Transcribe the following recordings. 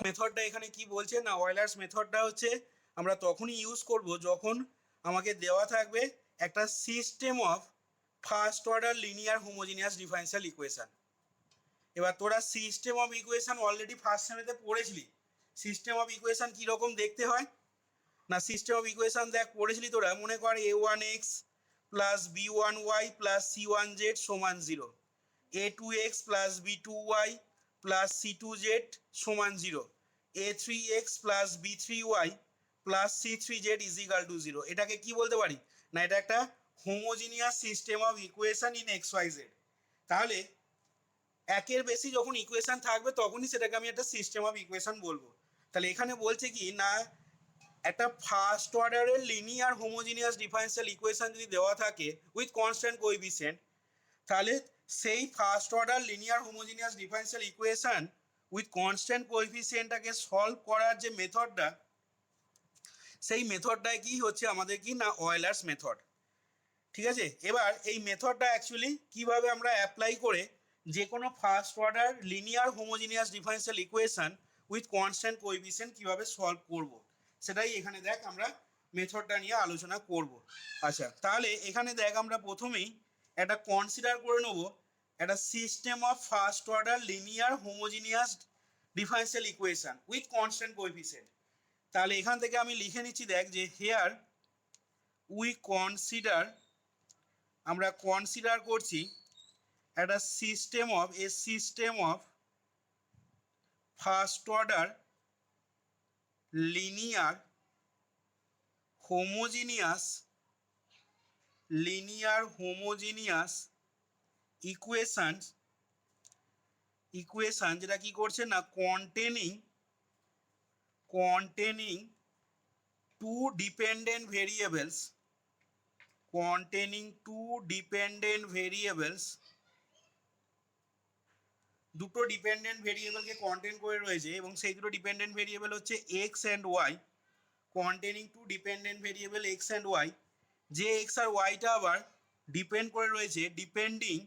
মেথডটা এখানে কি বলছে না, অয়েলার্স মেথডটা হচ্ছে আমরা তখনই ইউজ করব যখন আমাকে দেওয়া থাকবে একটা system of first order linear homogeneous differential equation. এবার তোরা system of equation already first সেমেতে পড়েছিলি। সিস্টেম অফ ইকুয়েশন কীরকম দেখতে হয় না, সিস্টেম অফ ইকুয়েশন দেখ পড়েছিলি তোরা, মনে কর a1x plus b1y plus c1z সমান 0, a2x plus b2y plus c2z সমান 0, a3x plus b3y plus c3z is equal to 0। এটাকে কি বলতে পারি না, এটা একটা homogeneous system of equation in x y z. তাহলে একের বেশি যখন ইকুয়েশন থাকবে তখনই সেটাকে আমি একটা সিস্টেম অফ ইকুয়েশন বলবো। তাহলে এখানে বলছে কি না, একটা ফার্স্ট অর্ডারের লিনিয়ার হোমোজিনিয়াস ডিফারেনশিয়াল ইকুয়েশন যদি দেওয়া থাকে উইথ কনস্ট্যান্ট কোএফিসিয়েন্ট, তাহলে সেই first order linear homogeneous differential equation with constant কোএফিসিয়েন্টটাকে সলভ করার যে মেথডটা, সেই মেথডটায় কি হচ্ছে আমাদের কি না, অয়েলার্স মেথড। ঠিক আছে, এবার এই মেথডটা অ্যাকচুয়ালি কিভাবে আমরা অ্যাপ্লাই করে যে কোনো first order linear homogeneous differential equation with constant coefficient কীভাবে সলভ করব, সেটাই এখানে দেখ আমরা মেথডটা নিয়ে আলোচনা করব। আচ্ছা, তাহলে এখানে দেখ আমরা প্রথমেই একটা কনসিডার করে নেব একটা system of first order linear homogeneous differential equation with constant coefficient. তাহলে এখান থেকে আমি লিখে নিচ্ছি, দেখ যে হেয়ার উই কনসিডার, আমরা কনসিডার করছি একটা system of first order linear homogeneous equation যেটা কি করছে না, কন্টেনিং টু ডিপেন্ডেন্ট ভেরিয়েবলস, দুটো ডিপেন্ডেন্ট ভেরিয়েবলকে কন্টেন করে রয়েছে এবং সেই দুটো ডিপেন্ডেন্ট ভেরিয়েবল হচ্ছে x and y. Containing two dependent variable x and y, যে এক্স আর ওয়াইটা আবার ডিপেন্ড করে রয়েছে depending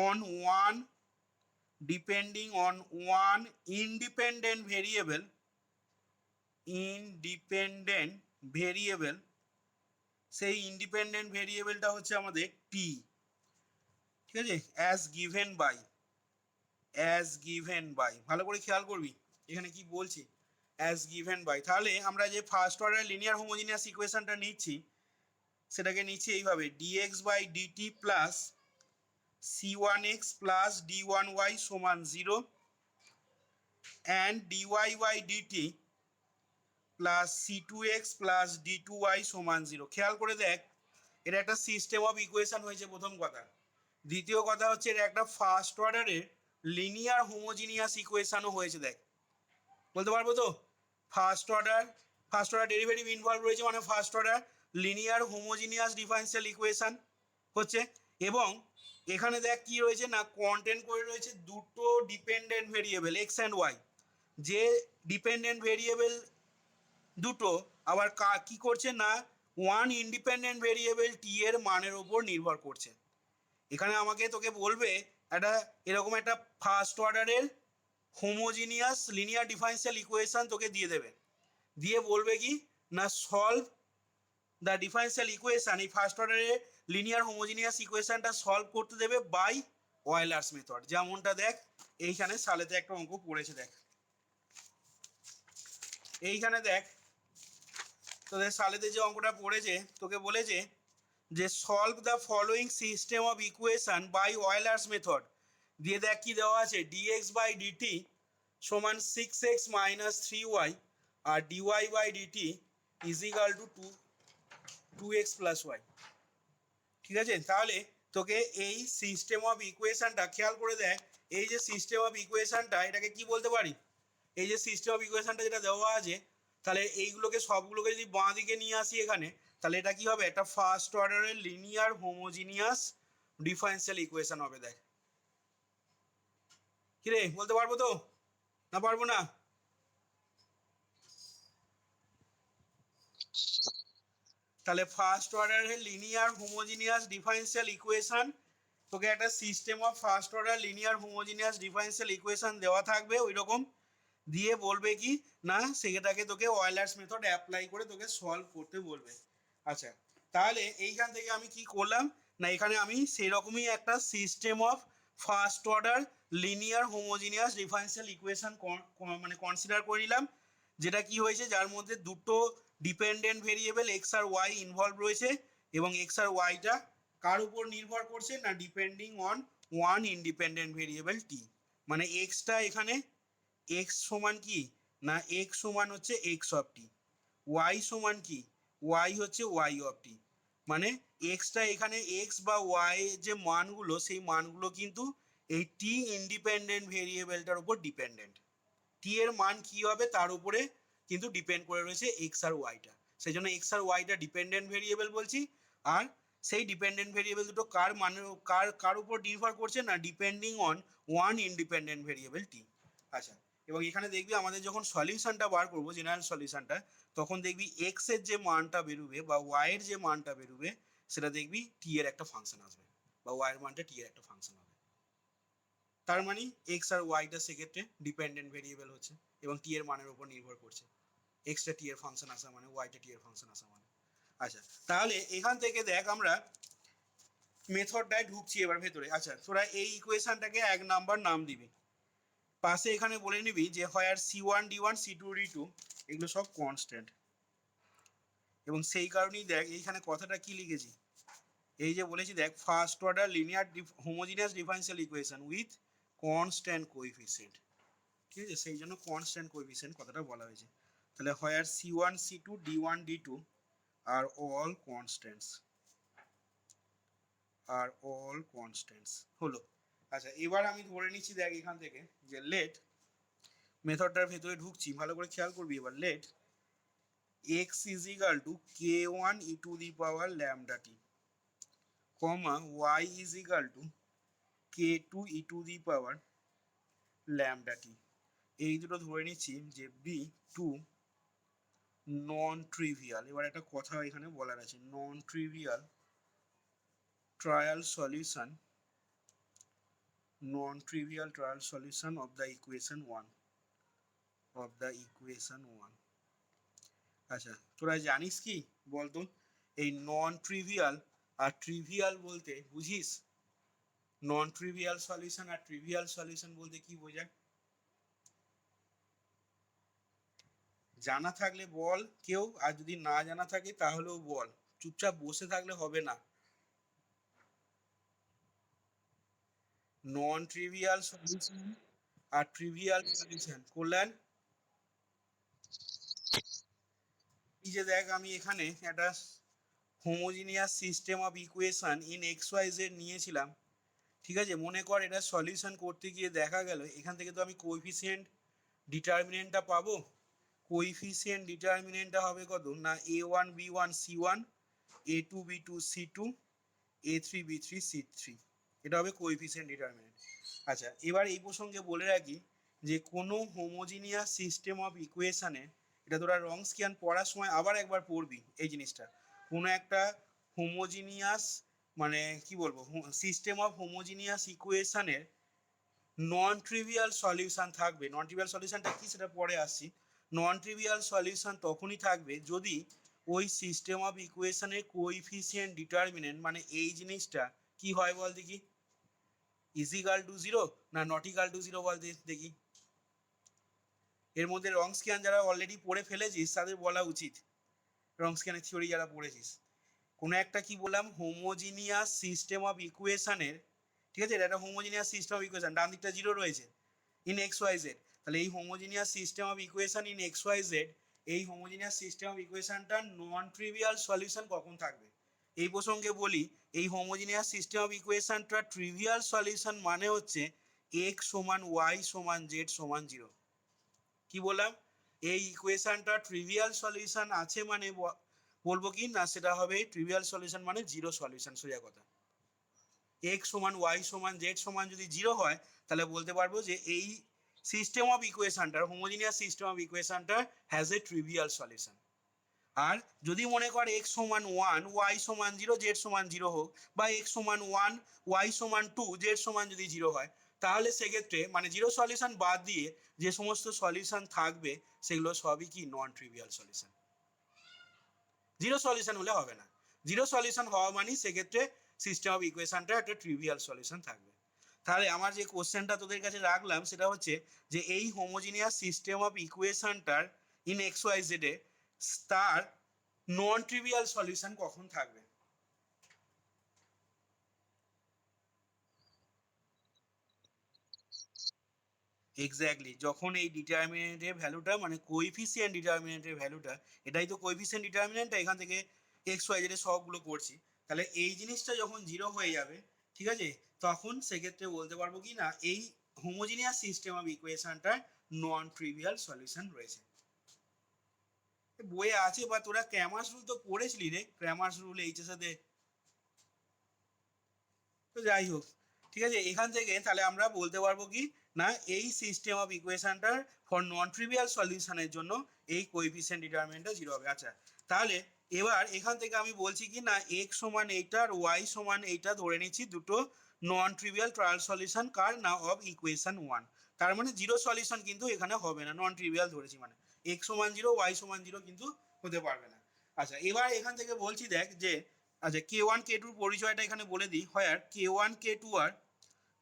on one independent variable, সেই ইন্ডিপেন্ডেন্ট ভেরিয়েবলটা হচ্ছে আমাদের টি। ঠিক আছে, অ্যাজ গিভেন বাই, ভালো করে খেয়াল করবি এখানে কি বলছি, অ্যাজ গিভেন বাই। তাহলে আমরা যে ফার্স্ট অর্ডার লিনিয়ার হোমোজিনিয়াস ইকুয়েশনটা নিচ্ছি সেটাকে নিচ্ছি এইভাবে, dx by dt plus c1x plus d1y সমান 0 and dy by dt plus c2x plus d2y সমান 0। খেয়াল করে দেখ, এটা একটা সিস্টেম অফ ইকুয়েশন হয়েছে প্রথম কথা। দ্বিতীয় কথা হচ্ছে এটা একটা ফার্স্ট অর্ডারের লিনিয়ার হোমোজিনিয়াস ইকুয়েশনও হয়েছে। দেখ বলতে পারবো তো, ফার্স্ট অর্ডার ডেরিভেটিভ ইনভলভ রয়েছে, মানে first order linear homogeneous differential equation হচ্ছে। এবং এখানে দেখ কি রয়েছে না, কন্টেন্ট করে রয়েছে দুটো dependent variable x and y, যে ডিপেন্ডেন্ট ভেরিয়েবল দুটো আবার কি করছে না, ওয়ান ইন্ডিপেন্ডেন্ট ভেরিয়েবল টি এর মানের ওপর নির্ভর করছে। এখানে আমাকে তোকে বলবে একটা এরকম একটা ফার্স্ট অর্ডারের হোমোজিনিয়াস লিনিয়ার ডিফারেনশিয়াল ইকুয়েশন তোকে দিয়ে দেবে, দিয়ে বলবে কি না, সলভ দ্য ডিফারেনশিয়াল ইকুয়েশন, এই ফার্স্ট অর্ডারের লিনিয়ার হোমোজিনিয়াস ইকুয়েশনটা সলভ করতে দেবে বাই অয়েলার্স মেথড। যেমনটা দেখ এইখানে সালেতে একটা অঙ্ক পড়েছে, দেখ এইখানে দেখ তোদের সালেতে যে অঙ্কটা পড়েছে তোকে বলেছে যে solve the following system of equation by Euler's method, দিয়ে দেখ কি দেওয়া আছে, ডিএক্স বাই ডিটি সমান 6x মাইনাস 3y আর dy by dt is equal to 2x plus y. ঠিক আছে, তাহলে তোকে এই সিস্টেম অফ ইকুয়েশনটা খেয়াল করে দেখ, এই যে সিস্টেম অফ ইকুয়েশনটা এটাকে কি বলতে পারি, এই যে সিস্টেম অফ ইকুয়েশনটা যেটা দেওয়া আছে, তাহলে এইগুলোকে সবগুলোকে যদি বাঁ দিকে নিয়ে আসি এখানে, তাহলে এটা কি হবে, একটা ফার্স্ট অর্ডারের লিনিয়ার হোমোজিনিয়াস ডিফারেনশিয়াল ইকুয়েশন হবে। দেখ কিরে বলতে পারবো তো, না পারবো না? তাহলে ফার্স্ট অর্ডারের লিনিয়ার হোমোজিনিয়াস ডিফারেনশিয়াল ইকুয়েশন তোকে একটা system of first order linear homogeneous differential equation দেওয়া থাকবে ওই রকম, দিয়ে বলবে কি না সেটাকে তোকে অয়েলার্স মেথড অ্যাপ্লাই করে তোকে সলভ করতে বলবে। আচ্ছা, তাহলে এইখান থেকে আমি কি করলাম না এখানে আমি সেই রকমই একটা system of first order linear homogeneous differential equation মানে কনসিডার করে নিলাম, যেটা কি হয়েছে যার মধ্যে দুটো ডিপেন্ডেন্ট ভেরিয়েবল এক্স আর ওয়াই ইনভলভ রয়েছে, এবং এক্স আর ওয়াইটা কার উপর নির্ভর করছে না depending on one independent variable টি। মানে এক্সটা এখানে এক্স সমান কি না এক্স সমান হচ্ছে এক্স অফ টি, ওয়াই সমান কি ওয়াই হচ্ছে ওয়াই অফ টি। মানে এক্সটা এখানে এক্স বা ওয়াই যে মানগুলো সেই মানগুলো কিন্তু এই টি ইন্ডিপেন্ডেন্ট ভেরিয়েবলটার উপর ডিপেন্ডেন্ট। টি এর মান কি হবে তার উপরে কিন্তু ডিপেন্ড করে রয়েছে এক্স আর ওয়াইটা, সেই জন্য এক্স আর ওয়াইটা ডিপেন্ডেন্ট ভেরিয়েবল বলছি। আর সেই ডিপেন্ডেন্ট ভেরিয়েবল দুটো কার মানের কার উপর নির্ভর করছে না depending on one independent variable টি। আচ্ছা, এবং এখানে দেখবি আমাদের যখন সলিউশনটা বার করবো জেনারেল সলিউশনটা, তখন দেখবি এক্স এর যে মানটা বেরোবে বা ওয়াই এর যে মানটা বেরোবে সেটা দেখবি টি এর একটা ফাংশন আসবে, বা ওয়াই এর মানটা টি এর একটা ফাংশন হবে। তার মানে এক্স আর ওয়াইটা সেক্ষেত্রে ডিপেন্ডেন্ট ভেরিয়েবল হচ্ছে এবং টি এর মানের উপর নির্ভর করছে। এক্সটা টি এর ফাংশন আসা মানে ওয়াইটা টি এর ফাংশন আসা মানে। আচ্ছা, তাহলে এখান থেকে দেখ আমরা মেথডটায় ঢুকছি এবার ভেতরে। আচ্ছা, তোরা এই ইকুয়েশনটাকে 1 নাম্বার নাম দিবি, পাশে এখানে বলে নিবি যে হয় আর c1 d1 c2 d2 এগুলো সব কনস্ট্যান্ট। এবং সেই কারণেই দেখ এইখানে কথাটা কি লিখেছি, এই যে বলেছি দেখ first order linear homogeneous differential equation with constant coefficient, ঠিক আছে, সেই জন্য কনস্ট্যান্ট কোএফিসিয়েন্ট কথাটা বলা হয়েছে। তাহলে হয় আর c1 c2 d1 d2 আর অল কনস্ট্যান্টস, আর অল কনস্ট্যান্টস হলো। আচ্ছা, এবার আমি ধরে নিচ্ছি দেখ এখান থেকে যে লেট মেথডটার ভেতরে ঢুকছি, ভালো করে খেয়াল করবি এবার, late x is equal to k1 e to the power lambda t, comma y is equal to k2 e to the power lambda t। এই দুটো ধরে নিচ্ছি যে বি টু নন ট্রিভিয়াল। এবার একটা কথা এখানে বলার আছে, non trivial trial solution, non trivial trial solution of the equation 1, of the equation 1। আচ্ছা, তোরা জানিস কি বলতো এই নন ট্রিভিয়াল আর ট্রিভিয়াল বলতে বুঝিস? নন ট্রিভিয়াল সলিউশন আর ট্রিভিয়াল সলিউশন বলতে কি বোঝায়? জানা থাকলে বল কেউ, আর যদি না জানা থাকে তাহলেও বল, চুপচাপ বসে থাকলে হবে না। নন ট্রিভিয়াল সলিউশন আর ট্রিভিয়াল সলিউশন কল্যাণ, এই যে দেখ আমি এখানে একটা homogeneous system of equation in x y z নিয়েছিলাম, ঠিক আছে, মনে কর এটা সলিউশন করতে গিয়ে দেখা গেল এখান থেকে তো আমি কোএফিসিয়েন্ট ডিটারমিনেন্টটা পাবো। কোএফিসিয়েন্ট ডিটারমিনেন্টটা হবে কত না a1 b1 c1 a2 b2 c2 a3 b3 c3, এটা হবে কোএফিসিয়েন্ট ডিটারমিনেন্ট। আচ্ছা, এবার এই প্রসঙ্গে বলে রাখি যে কোনো হোমোজিনিয়াস সিস্টেম অফ ইকুয়েশনে, এটা তোরা রং স্ক্যান পড়ার সময় আবার একবার পড়বি এই জিনিসটা, কোনো একটা হোমোজিনিয়াস মানে কি বলবো সিস্টেম অফ হোমোজিনিয়াস ইকুয়েশনের নন ট্রিভিয়াল সলিউশন থাকবে। নন ট্রিভিয়াল সলিউশনটা কি সেটা পরে আসছি। নন ট্রিভিয়াল সলিউশন তখনই থাকবে যদি ওই সিস্টেম অফ ইকুয়েশনের কোএফিসিয়েন্ট ডিটারমিনেন্ট মানে এই জিনিসটা কি হয় বল দেখি, ইজ ইকাল টু 0 না নট ইকাল টু 0 বল দেখি। এর মধ্যে রং স্ক্যান যারা অলরেডি পড়ে ফেলেছিস তাদের বলা উচিত, রং স্ক্যানের থিওরি যারা পড়েছিস, কোনো একটা কি বললাম হোমোজিনিয়াস সিস্টেম অফ ইকুয়েশনের, ঠিক আছে, এটা একটা হোমোজিনিয়াস সিস্টেম অফ ইকুয়েশন, ডান দিকটা 0 রয়েছে ইন এক্স ওয়াই জেড, তাহলে এই homogeneous system of equation in x y z, এই হোমোজিনিয়াস সিস্টেম অফ ইকুয়েশনটা নন ট্রিভিয়াল সলিউশন কখন থাকবে? এই প্রসঙ্গে বলি এই হোমোজিনিয়াস সিস্টেম অফ ইকুয়েশনটা ট্রিভিয়াল সলিউশন মানে হচ্ছে এক্স সমান ওয়াই সমান জেড সমান 0। কি বললাম, এই ইকুয়েশনটা ট্রিভিয়াল সলিউশন আছে মানে বলবো কি না সেটা হবে ট্রিভিয়াল সলিউশন মানে 0 সলিউশন, সোজা কথা। এক্স সমান ওয়াই সমান জেড সমান যদি 0 হয় তাহলে বলতে পারবো যে এই সিস্টেম অফ ইকুয়েশনটার হোমোজিনিয়াস সিস্টেম অফ ইকুয়েশনটা হ্যাজ এ ট্রিভিয়াল সলিউশন। আর যদি মনে কর x সমান 1 y সমান 0 z সমান 0 হোক, বা x সমান 1 y সমান 2 z সমান যদি 0 হয়, তাহলে সেক্ষেত্রে মানে জিরো সলিউশন বাদ দিয়ে যে সমস্ত সলিউশন থাকবে সেগুলো সবই কি নন ট্রিভিয়াল সলিউশন। জিরো সলিউশন হলে হবে না। জিরো সলিউশন হওয়া মানে সেক্ষেত্রে সিস্টেম অফ ইকুয়েশনটা একটা ট্রিভিয়াল সলিউশন থাকবে। তাহলে আমার যে কোশ্চেনটা তোদের কাছে রাখলাম সেটা হচ্ছে যে এই হোমোজিনিয়াস সিস্টেম অফ ইকুয়েশনটার ইন এক্স ওয়াই জেডে তার নন ট্রিভিয়াল সলিউশন কখন থাকবে। এক্স্যাক্টলি, যখন এই ডিটারমিনেন্টের ভ্যালুটা মানে কোএফিসিয়েন্ট ডিটারমিনেন্টের ভ্যালুটা, এটাই তো কোএফিসিয়েন্ট ডিটারমিনেন্টটা, এখান থেকে এক্স ওয়াই জেড সবগুলো করছি, তাহলে এই জিনিসটা যখন জিরো হয়ে যাবে, ঠিক আছে, তখন সেক্ষেত্রে বলতে পারবো কি না এই হোমোজিনিয়াস সিস্টেম অফ ইকুয়েশনটার নন ট্রিভিয়াল সলিউশন রয়েছে। বইয়ে আছে, বা তোরা ক্র্যামার্স রুল তো পড়েছিলি রে, ক্র্যামার্স রুল এইচএস এতে। তো যাই হোক, ঠিক আছে, এখান থেকে তাহলে আমরা বলতে পারবো কি না এই সিস্টেম অফ ইকুয়েশনটার ফর নন ট্রিভিয়াল সলিউশনের জন্য এই কোএফিসিয়েন্ট ডিটারমিনেন্টটা জিরো হবে। আচ্ছা, তাহলে এবার এখান থেকে আমি বলছি কি না x সমান এইটা আর y সমান এইটা ধরে নিচ্ছি দুটো নন ট্রিভিয়াল ট্রায়াল সলিউশন কার না অফ ইকুয়েশন 1। তার মানে জিরো সলিউশন কিন্তু এখানে হবে না, নন ট্রিভিয়াল ধরেছি মানে x সমান 0 y সমান 0 কিন্তু হতে পারবে না। আচ্ছা, এবার এখান থেকে বলছি দেখ যে আচ্ছা k1 k2 পরিচয়টা এখানে বলে দিই, হয় আর k1 k2 আর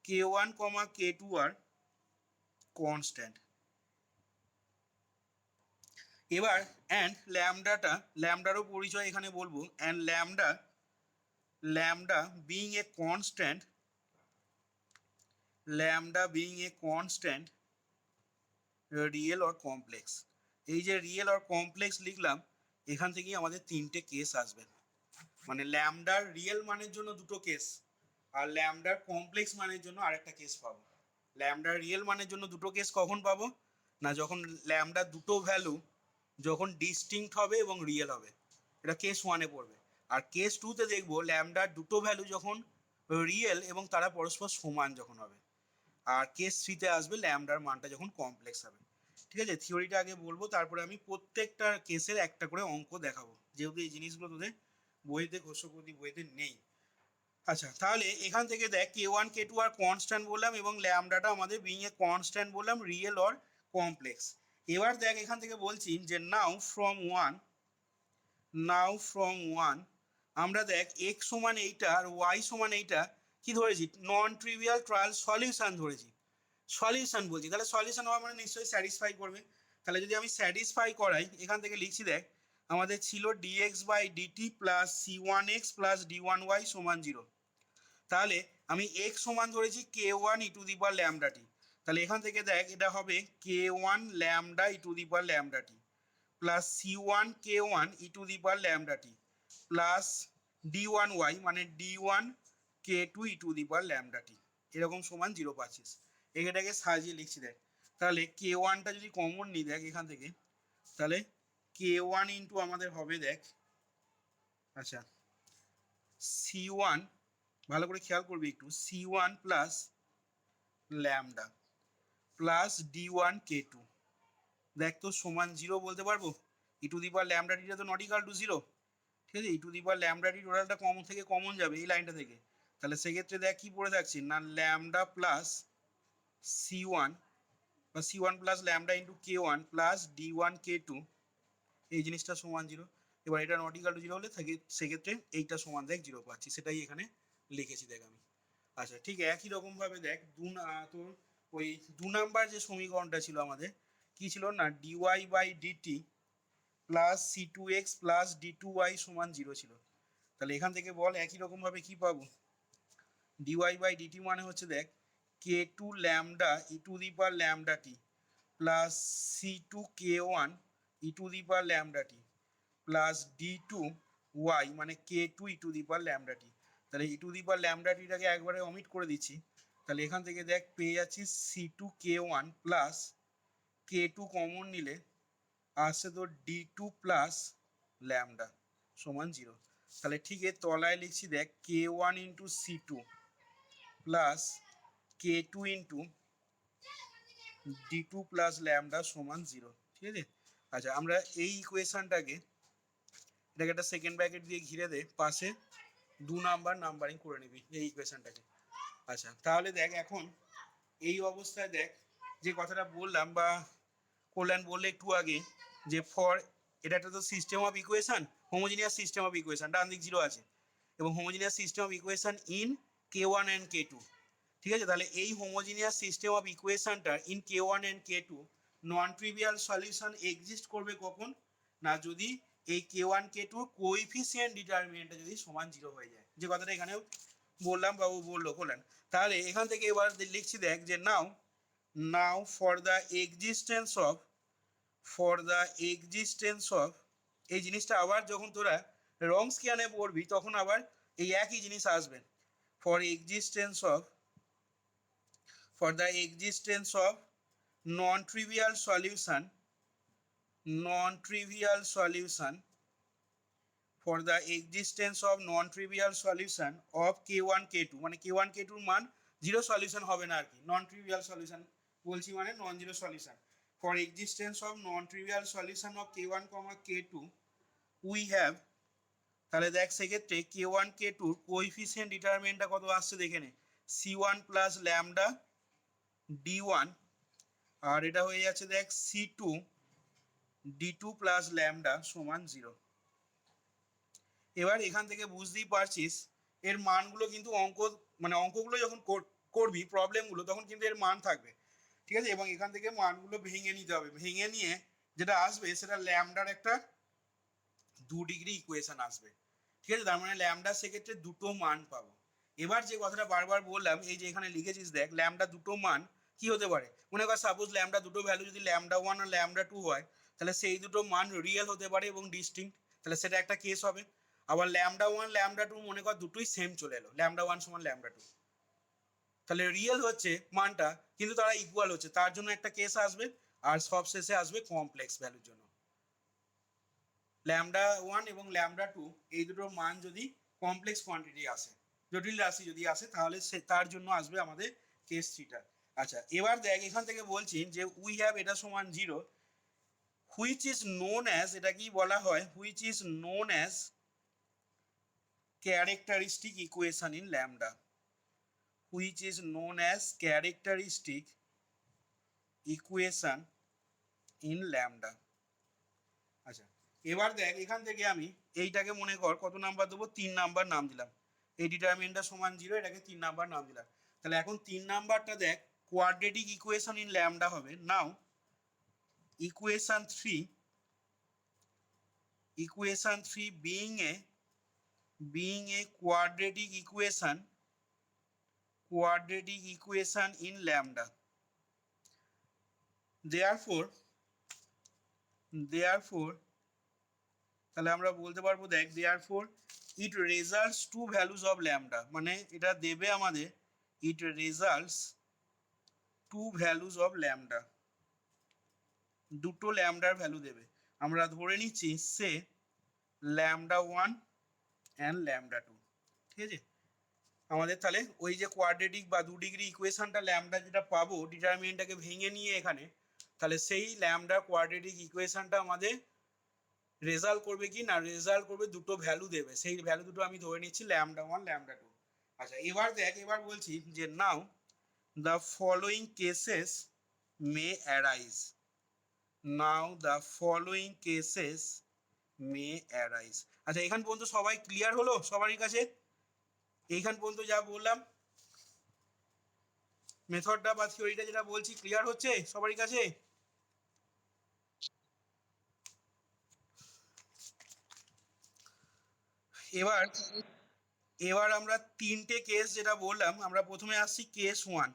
k1 k2 আর কনস্ট্যান্ট। এবার অ্যান্ড ল্যামডারও পরিচয় এখানে বলবো, and lambda being a constant, real or complex. এই যে রিয়েল অর কমপ্লেক্স লিখলাম, এখান থেকেই আমাদের তিনটে কেস আসবে, মানে ল্যামডার রিয়েল মানের জন্য দুটো কেস আর ল্যামডার কমপ্লেক্স মানের জন্য আরেকটা কেস পাবো। ল্যামডার রিয়েল মানের জন্য দুটো কেস কখন পাবো না যখন ল্যামডার দুটো ভ্যালু যখন ডিস্টিংক্ট হবে এবং রিয়েল হবে, এটা কেস ওয়ানে পড়বে। আর কেস টুতে দেখবো ল্যামডার দুটো ভ্যালু যখন রিয়েল এবং তারা পরস্পর সমান যখন হবে। আর কেস থ্রিতে আসবে ল্যামডার মানটা যখন কমপ্লেক্স হবে। ঠিক আছে, থিওরিটা আগে বলবো, তারপরে আমি প্রত্যেকটা কেসের একটা করে অঙ্ক দেখাবো, যেহেতু এই জিনিসগুলো তোদের বইতে ঘোষপতি বইতে নেই। আচ্ছা, তাহলে এখান থেকে দেখ k1 k2 আর কনস্ট্যান্ট বললাম এবং ল্যামডাটা আমাদের বিং এ কনস্ট্যান্ট বললাম, রিয়েল অর কমপ্লেক্স। এবার দেখ এখান থেকে বলছি যে নাও ফ্রম ওয়ান আমরা দেখ x সমান এইটা আর y সমান এইটা কি ধরেছি নন ট্রিভিয়াল ট্রায়াল সলিউশন ধরেছি। সলিউশন বলছি, তাহলে সলিউশন হওয়া মানে নিশ্চয়ই স্যাটিসফাই করবে। তাহলে যদি আমি স্যাটিসফাই করাই, এখান থেকে লিখছি দেখ আমাদের ছিল dx by dt plus c1x plus d1y সমান 0। তাহলে আমি x সমান ধরেছি k1 E to the power lambda টি, তাহলে এখান থেকে দেখ এটা হবে k1 lambda E to the power lambda T plus c1 k1 E to the power lambda T plus d1y মানে d1 k2 E to the power lambda টি, এরকম সমান 0 পাচ্ছিস। এটাকে সাজিয়ে লিখছি দেখ, তাহলে k1টা যদি কমন নিই দেখ এখান থেকে, তাহলে k1 ইন্টু আমাদের হবে দেখ, আচ্ছা c1, ভালো করে খেয়াল করবি একটু, c1 plus lambda plus d1 k2 দেখ তো সমান 0 বলতে পারবো। ই টু দি পাওয়ার ল্যামডা টিটা তো নট ইকাল টু 0, ঠিক আছে, e to the power lambda টি টোটালটা কমন থেকে কমন যাবে এই লাইনটা থেকে, তাহলে সেক্ষেত্রে দেখ কি পড়ে থাকছে না ল্যামডা প্লাস c1 বা c1 plus lambda into k1 plus d1 k2 এই জিনিসটা সমান 0। এবার এটা নট ইকাল টু 0 হলে থাকে সেক্ষেত্রে এইটা সমান দেখ 0 পাচ্ছি, সেটাই এখানে লিখেছি দেখ আমি। আচ্ছা, ঠিক একই রকমভাবে দেখ তোর ওই 2 নাম্বার যে সমীকরণটা ছিল আমাদের কি ছিল না dy by dt plus c2x plus d2y সমান 0 ছিল। তাহলে এখান থেকে বল একই রকমভাবে কি পাবো, ডিওয়াই বাই ডিটি মানে হচ্ছে দেখ k2 lambda E to the power lambda T plus c2 k1 E to the power lambda T plus d2y মানে k2 E to the power lambda টি। তাহলে ই টু দি পাওয়ার ল্যামডা টিটাকে একবারে omit করে দিচ্ছি, তাহলে এখান থেকে দেখ পেয়ে যাচ্ছি c2 k1 plus k2 common নিলে আসছে তো d2 প্লাস ল্যামডা সমান 0। তাহলে ঠিক এর তলায় লিখছি দেখ k1 into c2 plus k2 into d2 plus lambda সমান 0, ঠিক আছে। আচ্ছা, আমরা এই ইকুয়েশনটাকে এটাকে একটা সেকেন্ড ব্র্যাকেট দিয়ে ঘিরে দে, পাশে 2 নাম্বার নাম্বারিং করে নিবি এই ইকুয়েশনটাকে। আচ্ছা তাহলে দেখ এখন এই অবস্থায় দেখ যে কথাটা বললাম বা কল্যাণ বললে একটু আগে, যে ফর এটা একটা তো system of equation, homogeneous system of equation, ডান দিক 0 আছে, এবং homogeneous system of equation in K1 and K2। ঠিক আছে, তাহলে এই হোমোজিনিয়াস সিস্টেম অফ ইকুয়েশনটা in K1 and K2 non trivial solution exist করবে কখন না, যদি এই K1 K2 কোএফিসিয়েন্ট ডিটারমিনেন্টটা যদি সমান 0 হয়ে যায়, যে কথাটা এখানে বললাম বাবু বললো কল্যাণ। তাহলে এখান থেকে এবার লিখছি দেখ যে নাও ফর দ্য এক্সিস্টেন্স অফ এই জিনিসটা আবার যখন তোরা রং স্ক্যানে পড়বি তখন আবার এই একই জিনিস আসবে। For the existence of non trivial solution for the existence of non-trivial solution of K1 K2 মানে K1 K2 মান জিরো সলিউশন হবে না আর কি, নন ট্রিভিয়াল সলিউশন বলছি মানে non zero solution. For existence of non trivial solution of K1, K2 we have, তাহলে দেখ সেক্ষেত্রে K1 K2 কোএফিসিয়েন্ট ডিটারমিনেন্টটা কত আসছে দেখে নে, C1 প্লাস ল্যামডা D1, আর এটা হয়ে যাচ্ছে দেখ C2 D2 প্লাস ল্যামডা সমান 0। এবার এখান থেকে বুঝতেই পারছিস এর মানগুলো কিন্তু অঙ্কগুলো যখন করবি প্রবলেমগুলো তখন কিন্তু এর মান থাকবে। ঠিক আছে, এবং এখান থেকে মানগুলো ভেঙে নিতে হবে, ভেঙে নিয়ে যেটা আসবে সেটা ল্যামডার একটা 2 ডিগ্রি ইকুয়েশন আসবে। ঠিক আছে, তার মানে ল্যামডার সেক্ষেত্রে দুটো মান পাবো। এবার যে কথাটা বারবার বললাম, এই যে এখানে লিখেছিস দেখ ল্যামডা দুটো মান কি হতে পারে, মনে কর সাপোজ ল্যামডা দুটো ভ্যালু যদি ল্যামডা 1 আর ল্যামডা 2 হয়, তাহলে সেই দুটো মান রিয়েল হতে পারে এবং ডিস্টিংক্ট, তাহলে সেটা একটা কেস হবে। আবার ল্যামডা 1 ল্যামডা 2 মনে কর দুটোই সেম চলে এলো, ল্যামডা 1 সমান ল্যামডা 2, তাহলে রিয়েল হচ্ছে মানটা কিন্তু তারা ইকুয়াল হচ্ছে, তার জন্য একটা কেস আসবে। আর সব শেষে আসবে কমপ্লেক্স ভ্যালুর জন্য, ল্যামডা 1 এবং ল্যামডা 2 এই দুটোর মান যদি কমপ্লেক্স কোয়ান্টিটি আসে, জটিল রাশি যদি আসে, তাহলে তার জন্য আসবে আমাদের কেস থিটা। আচ্ছা এবার দেখ এখান থেকে বলছি যে উই হ্যাভ এটা সমান 0 হুইচ ইজ নোন অ্যাজ, এটা কি বলা হয়, which is known as characteristic equation in lambda, which is known as characteristic equation in lambda। আচ্ছা এবার দেখ এখান থেকে আমি এইটাকে মনে কর কত নাম্বার দেবো, 3 নাম্বার নাম দিলাম, এই ডিটারমিনেন্টটা সমান 0, এটাকে 3 নাম্বার নাম দিলাম। তাহলে এখন 3 নাম্বারটা দেখ কোয়াড্রেটিক ইকুয়েশন ইন ল্যামডা হবে। নাও equation 3 being a quadratic equation in lambda, therefore তাহলে আমরা বলতে পারবো দেখ therefore it results two values of lambda, মানে এটা দেবে আমাদের it results two values of lambda, দুটো ল্যামডার ভ্যালু দেবে। আমরা ধরে নিচ্ছি সে ল্যামডা 1 অ্যান্ড ল্যামডা 2। ঠিক আছে, আমাদের তাহলে ওই যে কোয়াড্রেটিক বা 2 ডিগ্রি ইকুয়েশনটা ল্যামডা যেটা পাবো ডিটারমিনেন্টটাকে ভেঙে নিয়ে এখানে, তাহলে সেই ল্যামডা কোয়াড্রেটিক ইকুয়েশনটা আমাদের রেজাল্ট করবে কি না, রেজাল্ট করবে দুটো ভ্যালু দেবে, সেই ভ্যালু দুটো আমি ধরে নিচ্ছি ল্যামডা 1 ল্যামডা 2। আচ্ছা এবার দেখ এবার বলছি যে now the following cases may arise, আচ্ছা এখান পর্যন্ত সবাই ক্লিয়ার হলো সবারই কাছে, এইখান পর্যন্ত যা বললাম মেথডটা বা থিওরিটা যেটা বলছি ক্লিয়ার হচ্ছে সবারই কাছে? এবার আমরা তিনটে কেস যেটা বললাম, আমরা প্রথমে আসছি কেস 1।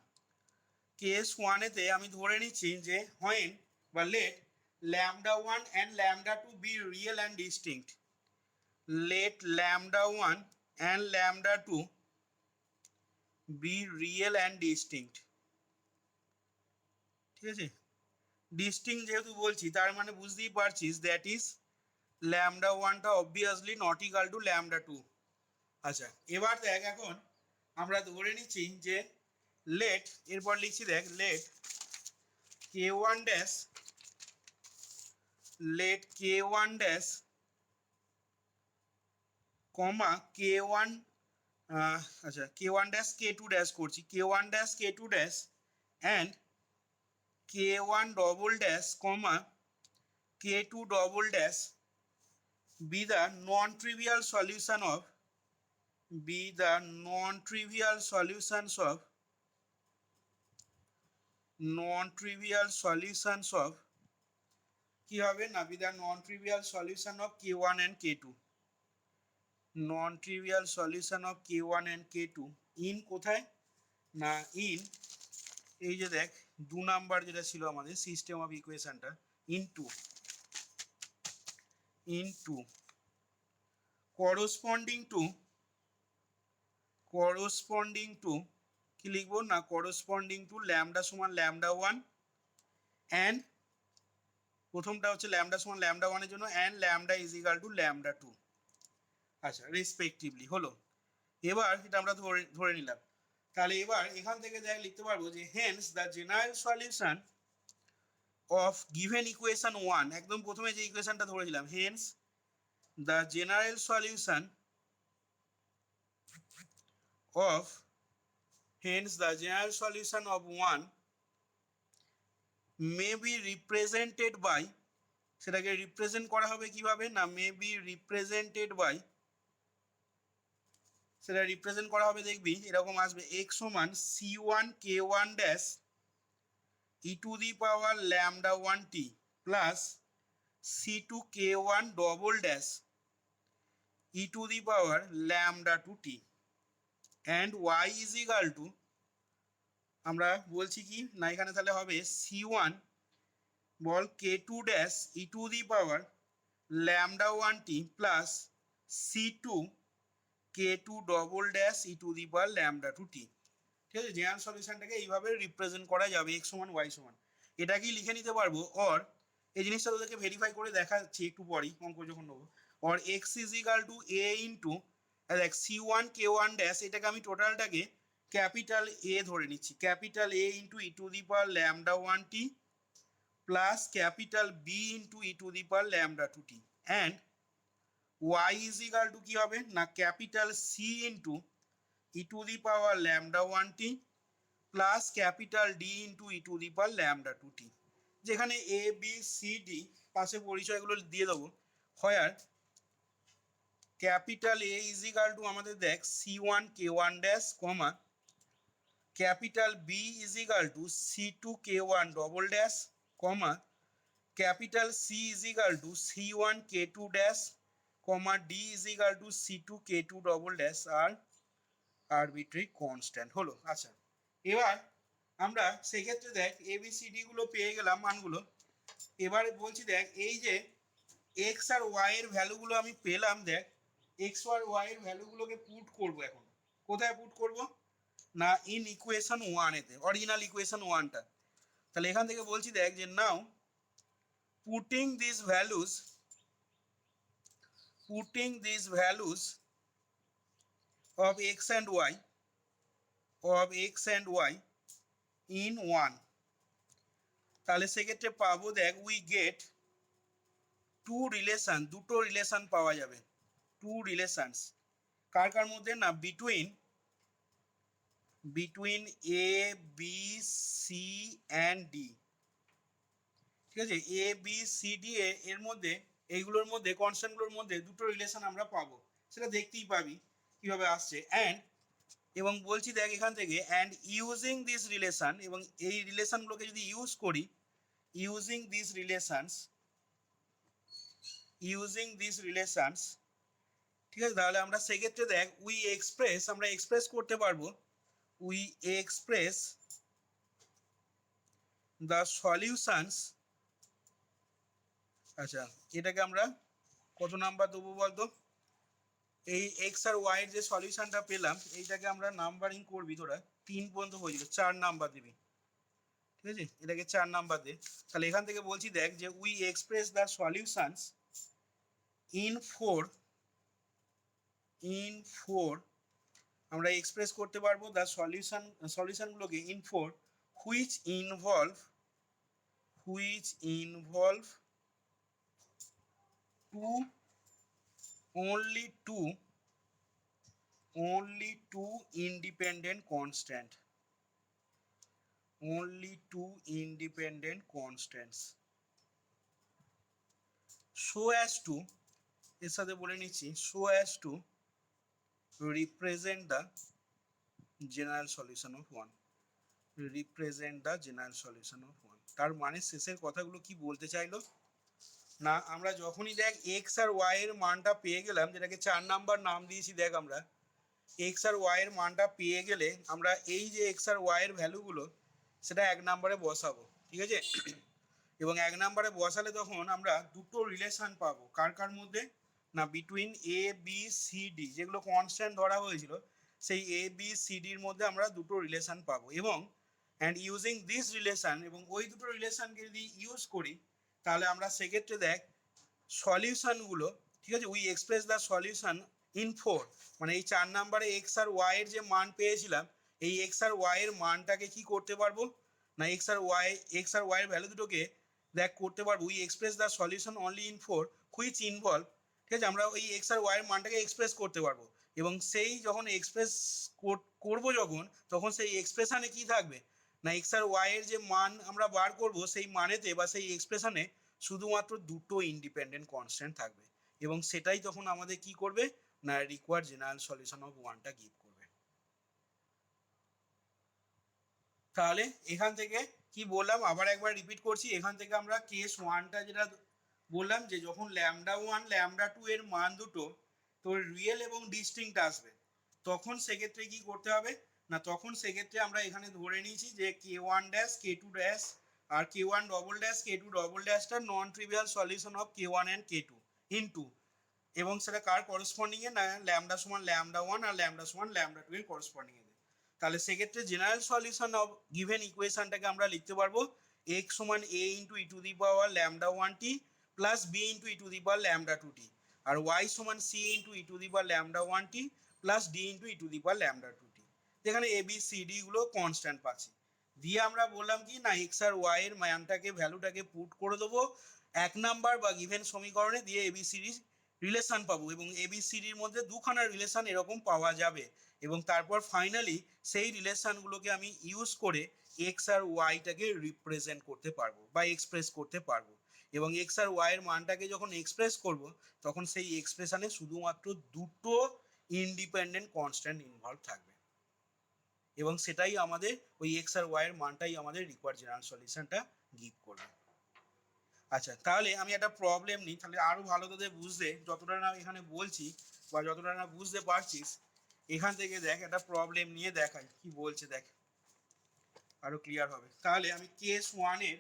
কেস 1-এতে আমি ধরে নিচ্ছি যে হোয়েন বা let lambda 1 and lambda 2 be real and distinct, let lambda 1 and lambda 2 be real and distinct. ঠিক আছে, ডিস্টিংক্ট যেহেতু বলছি তার মানে বুঝতেই পারছিস দ্যাট ইজ ল্যামডা 1টা obviously not equal to lambda 2। আচ্ছা এবার দেখ এখন আমরা ধরে নিচ্ছি যে লেট, এরপর লিখছি দেখ লেট k1 ড্যাশ কমা k1 আচ্ছা k1 ড্যাশ k2 ড্যাশ করছি k1 dash k2 dash and k1 double dash comma k2 double dash be the non-trivial solution of non-trivial solutions of কি হবে না be the non-trivial solution of k1 and k2 non-trivial solution of k1 and k2 in কোথায় না in এই যে দেখ 2 number যেটা ছিল আমাদের সিস্টেম অফ ইকুয়েশনটা into corresponding to কি লিখবো না corresponding to ল্যামডা সমান ল্যামডা 1 and প্রথমটা হচ্ছে ল্যামডা সমান ল্যামডা 1 এর জন্য and lambda is equal two lambda 2 আচ্ছা রেসপেক্টিভলি হলো। এবার এটা আমরা ধরে নিলাম। তাহলে এবার এখান থেকে দেখ লিখতে পারবো যে Haynes the general solution of given equation 1 একদম প্রথমে যে ইকুয়েশনটা ধরেছিলাম Haynes the general solution of hence the general solution of 1 may be represented by সেটাকে রিপ্রেজেন্ট করা হবে কিভাবে না মে বি রিপ্রেজেন্টেড বাই সেটা রিপ্রেজেন্ট করা হবে দেখবি এরকম আসবে x সমান c1 k1 dash E to the power lambda 1t plus c2 k1 double dash E to the power lambda 2t and y is equal to আমরা বলছি কি না এখানে তাহলে হবে c1 ball k2 dash E to the power lambda 1t plus c2 k2 double dash E to the power lambda 2t ঠিক আছে general সলিউশনটাকে এইভাবে রিপ্রেজেন্ট করা যাবে x সমান y সমান এটাকেই লিখে নিতে পারবো অর এই জিনিসটা তোদেরকে ভেরিফাই করে দেখাচ্ছি একটু পরেই অঙ্ক যখন নেবো or x is equal two a into দেখ c1 k1 ড্যাশ এটাকে আমি টোটালটাকে ক্যাপিটাল এ ধরে নিচ্ছি capital A into e to the power lambda 1t plus capital B into e to the power lambda 2t and y is equal to কি হবে না capital C into e to the power lambda 1t plus capital D into e to the power lambda 2t যেখানে A B C D পাশে পরিচয়গুলো দিয়ে দেবো হয় capital A is equal to আমাদের দেখ c1 k1 dash comma capital B is equal to c2 k1 double dash comma capital C is equal to c1 k2 dash comma D is equal to c2 k2 double dash আর arbitrary constant হলো। আচ্ছা এবার আমরা সেক্ষেত্রে দেখ ABCD গুলো পেয়ে গেলাম মানগুলো এবারে বলছি দেখ এই যে এক্স আর ওয়াই এর ভ্যালুগুলো আমি পেলাম দেখ এক্স আর ওয়াই এর ভ্যালুগুলোকে পুট করব এখন কোথায় পুট করব না ইন ইকুয়েশন 1 এতে অরিজিনাল ইকুয়েশন 1টা তাহলে এখান থেকে বলছি দেখ যে now putting this values of x and y in 1 তাহলে সেক্ষেত্রে পাবো দেখ উই গেট দুটো রিলেশন পাওয়া যাবে টু রিলেশনস কার কার মধ্যে না between A B C and D ঠিক আছে এ বি সি ডি এর মধ্যে এইগুলোর মধ্যে কনস্ট্যান্টগুলোর মধ্যে দুটো রিলেশন আমরা পাবো সেটা দেখতেই পাবি কিভাবে আসছে এবং বলছি দেখ এখান থেকে অ্যান্ড ইউজিং দিস রিলেশন এবং এই রিলেশনগুলোকে যদি ইউজ করি ইউজিং দিস রিলেশনস ঠিক আছে তাহলে আমরা সেক্ষেত্রে দেখ আমরা এক্সপ্রেস করতে পারবো উই এক্সপ্রেস দ্য সলিউশনস আচ্ছা এটাকে আমরা কত নাম্বার দেবো বলতো এই এক্স আর ওয়াই এর যে সলিউশনটা পেলাম এইটাকে আমরা নাম্বারিং করবি তোরা 3 পর্যন্ত হয়েছিল 4 নাম্বার দিবি ঠিক আছে এটাকে 4 নাম্বার দে তাহলে এখান থেকে বলছি দেখ যে we express the solutions in 4 আমরা এক্সপ্রেস করতে পারবো দ্য সলিউশনগুলোকে in 4 which involve only two only two independent constant, only two independent constants, so as to, এর সাথে বলে নিচ্ছি, so as to represent the general solution of one, represent the general solution of one। তার মানে শেষের কথাগুলো কি বলতে চাইলো না, আমরা যখনই দেখ এক্স আর ওয়াই এর মানটা পেয়ে গেলাম, যেটাকে 4 নাম্বার নাম দিয়েছি, দেখ আমরা এক্স আর ওয়াই এর মানটা পেয়ে গেলে আমরা এই যে এক্স আর ওয়াই এর ভ্যালুগুলো সেটা 1 নম্বরে বসাবো, ঠিক আছে। এবং 1 নম্বরে বসালে তখন আমরা দুটো রিলেশন পাবো, কার কার মধ্যে না, between A B C D, যেগুলো কনস্ট্যান্ট ধরা হয়েছিল সেই এ বি সি ডির মধ্যে আমরা দুটো রিলেশন পাবো। এবং অ্যান্ড ইউজিং দিস রিলেশন, এবং ওই দুটো রিলেশনকে যদি ইউজ করি তাহলে আমরা সেক্ষেত্রে দেখ সলিউশনগুলো, ঠিক আছে, we express the solution in 4, মানে এই 4 নম্বরে এক্স আর ওয়াই এর যে মান পেয়েছিলাম এই এক্স আর ওয়াই এর মানটাকে কি করতে পারবো না, এক্স আর ওয়াই এর ভ্যালু দুটোকে দেখ করতে পারবো, we express the solution only in 4 which involve, ঠিক আছে, আমরা ওই এক্স আর ওয়াই এর মানটাকে এক্সপ্রেস করতে পারবো। এবং সেই যখন এক্সপ্রেস করবো যখন, তখন সেই এক্সপ্রেশনে কি থাকবে না, এক্স আর ওয়াই এর যে মান আমরা বার করব সেই মানেতে বা সেই এক্সপ্রেশনে শুধুমাত্র দুটো ইন্ডিপেন্ডেন্ট কনস্ট্যান্ট থাকবে। এবং সেটাই তখন আমাদের কি করবে না, রিকোয়ার্ড জেনারেল সলিউশন অফ ওয়ানটা গিভ করবে। তাহলে এখান থেকে কি বললাম, আবার একবার রিপিট করছি, এখান থেকে আমরা কেস ওয়ানটা যেটা বললাম যে যখন ল্যামডা ওয়ান ল্যামডা টু এর মান দুটো তোর রিয়েল এবং ডিস্টিংক্ট আসবে, তখন সেক্ষেত্রে কি করতে হবে না, তখন সেক্ষেত্রে আমরা এখানে ধরে নিয়েছি যে K one dash K two dash আর K one double dash K two double ড্যাশটা non trivial solution of K one and K two into, এবং সেটা কার করসপন্ডিংয়ে না, ল্যামডা সমান ল্যামডা ওয়ান আর ল্যামডা সমান ল্যামডা টু এর করসপন্ডিংয়ে। তাহলে সেক্ষেত্রে জেনারেল সলিউশন অফ গিভেন ইকুয়েশনটাকে আমরা লিখতে পারবো এক্স সমান A into e to the power lambda one t plus B into e to the power lambda two t, আর ওয়াই সমান C into e to the power lambda one t plus D into e to the power lambda two t, যেখানে A B C D গুলো constant পাচ্ছি। দিয়ে আমরা বললাম কি না, এক্স আর ওয়াই এর মানটাকে ভ্যালুটাকে পুট করে দেবো 1 নাম্বার বা গিভেন সমীকরণে, দিয়ে এবিসিডি রিলেশন পাবো, এবং এবিসিডির মধ্যে দুখানা রিলেশন এরকম পাওয়া যাবে। এবং তারপর ফাইনালি সেই রিলেশনগুলোকে আমি ইউজ করে এক্স আর ওয়াইটাকে রিপ্রেজেন্ট করতে পারবো বা এক্সপ্রেস করতে পারবো। এবং এক্স আর ওয়াই এর মানটাকে যখন এক্সপ্রেস করব তখন সেই এক্সপ্রেশনে শুধুমাত্র দুটো ইন্ডিপেন্ডেন্ট কনস্ট্যান্ট ইনভলভ থাকবে, এবং সেটাই আমাদের ওই এক্স আর ওয়াই এর মানটাই আমাদের রিকোয়ার্ড জেনারেল সলিউশনটা গিভ করবে। আচ্ছা, তাহলে আমি একটা প্রবলেম নিই, তাহলে আরো ভালো তোদের বুঝতে, যতটা না এখানে বলছি বা যতটা না বুঝতে পারছিস, এখান থেকে দেখ একটা প্রবলেম নিয়ে দেখাই কি বলছে, দেখ আরো ক্লিয়ার হবে। তাহলে আমি কেস ওয়ানের,